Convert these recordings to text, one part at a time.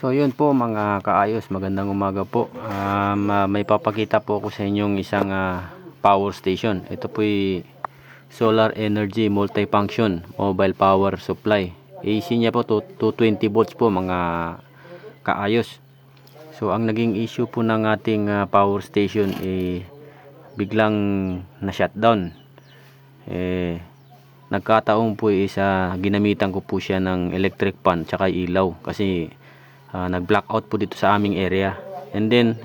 So yun po mga kaayos, magandang umaga po. May papakita po ako sa inyong isang power station. Ito po solar energy multifunction mobile power supply. AC niya po 220 volts po mga kaayos. So ang naging issue po ng ating power station biglang na shutdown. Nagkataon po ginamitan ko po siya ng electric fan tsaka ilaw kasi nag-blackout po dito sa aming area. And then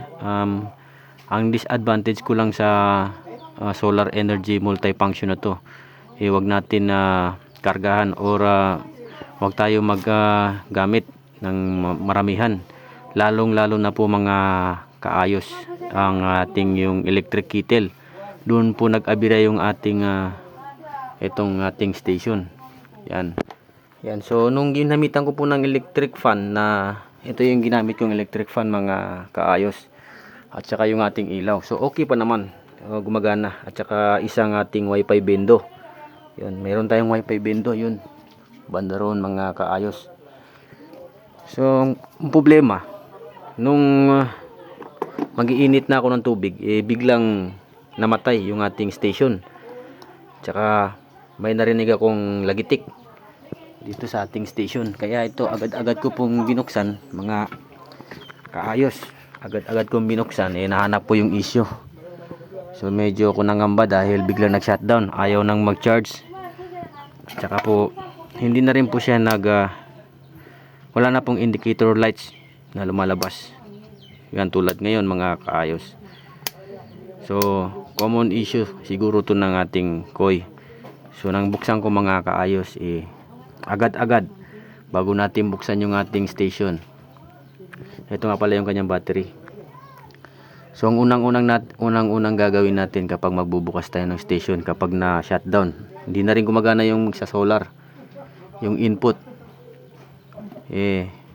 ang disadvantage ko lang sa solar energy multifunction na to, wag natin kargahan or wag tayo gamit ng maramihan, lalong lalo na po mga kaayos ang ating yung electric kettle. Doon po nag-abira yung ating itong ating station. Yan. So nung ginamitan ko po ng electric fan, ito yung ginamit kong electric fan mga kaayos, at saka yung ating ilaw, so okay pa naman, gumagana. At saka isang ating wifi bendo. Yun, meron tayong wifi bendo, yun banda roon mga kaayos. So ang problema, nung mag-iinit na ako ng tubig, biglang namatay yung ating station. Tsaka may narinig akong lagitik dito sa ating station, kaya ito agad-agad ko pong binuksan mga kaayos. Agad-agad kong binuksan, nahanap po yung issue. So medyo ako nangamba dahil biglang nag-shutdown, ayaw nang mag-charge. Tsaka po hindi na rin po siya wala na pong indicator lights na lumalabas. Yan, tulad ngayon mga kaayos. So common issue siguro to ng ating koi. So nang buksan ko mga kaayos, agad-agad bago natin buksan yung ating station, ito nga pala yung kanyang battery. So ang unang-unang gagawin natin kapag magbubukas tayo ng station, kapag na shutdown, hindi na rin gumagana yung sa solar, yung input,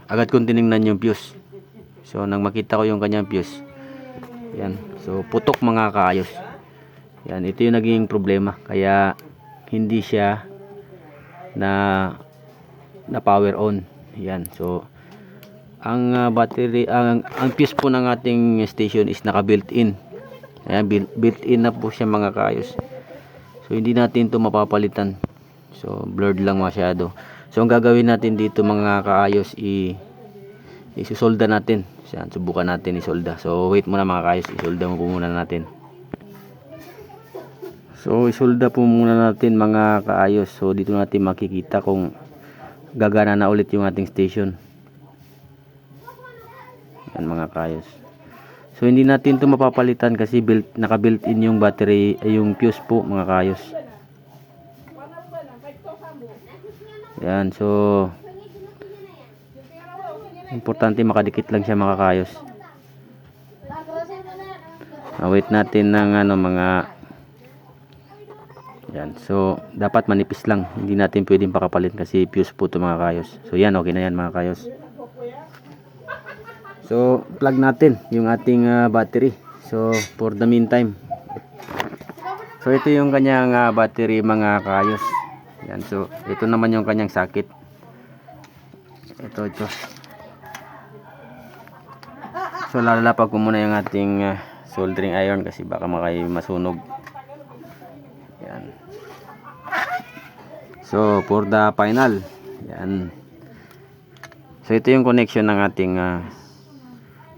agad kong tinignan yung fuse. So nang makita ko yung kanyang fuse, yan, so putok mga kaayos. Yan, ito yung naging problema, kaya hindi siya na power on. Yan, so ang battery, ang fuse po ng ating station is naka built in. Ayan, built in na po siya mga kaayos. So hindi natin to mapapalitan, so blurred lang masyado. So ang gagawin natin dito mga kaayos, isusolda natin. Yan, subukan natin isolda. So wait muna mga kaayos, isolda mo po muna natin. So isolda po muna natin mga kaayos. So dito natin makikita kung gagana na ulit yung ating station. Yan mga kaayos. So hindi natin ito mapapalitan kasi naka built in yung battery, yung fuse po mga kaayos. Yan, so importante makadikit lang siya mga kaayos. Wait natin ng mga yan, so dapat manipis lang, hindi natin pwedeng pakapalit kasi fuse po ito mga kaayos. So yan, okay na yan mga kaayos. So plug natin yung ating battery. So for the meantime, so ito yung kanyang battery mga kaayos. Yan, so ito naman yung kanyang sakit. Ito. So lalapag ko muna yung ating soldering iron kasi baka masunog. Yan. So for the final, yan. So ito yung connection ng ating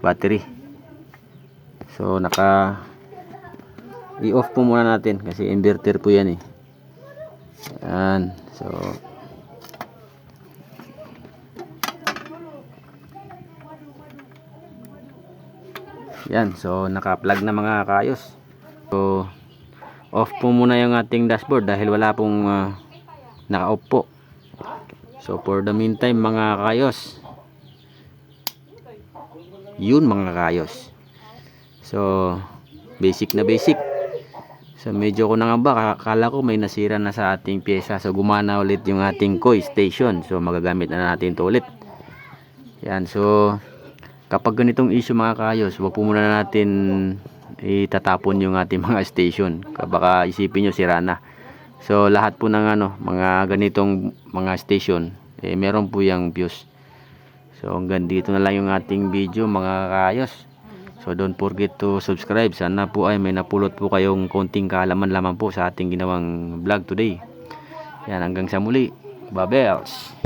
battery. So i-off po muna natin kasi inverter po yan Yan. So yan, so naka-plug na mga kaayos. So off po muna yung ating dashboard dahil wala pong naka-off po. So for the meantime mga kaayos, yun mga kaayos. So basic na basic. So medyo ko nangamba, akala ko may nasira na sa ating pyesa. So gumana ulit yung ating koi station. So magagamit na natin to ulit. Yan, so kapag ganitong issue mga kaayos, wag po muna natin itatapon yung ating mga station. Baka isipin nyo sira na. So lahat po ng mga ganitong mga station, meron po yung fuse. So So hanggang dito na lang yung ating video mga kaayos. So don't forget to subscribe. Sana po ay may napulot po kayong konting kaalaman lamang po sa ating ginawang vlog today. Yan, hanggang sa muli. Babels!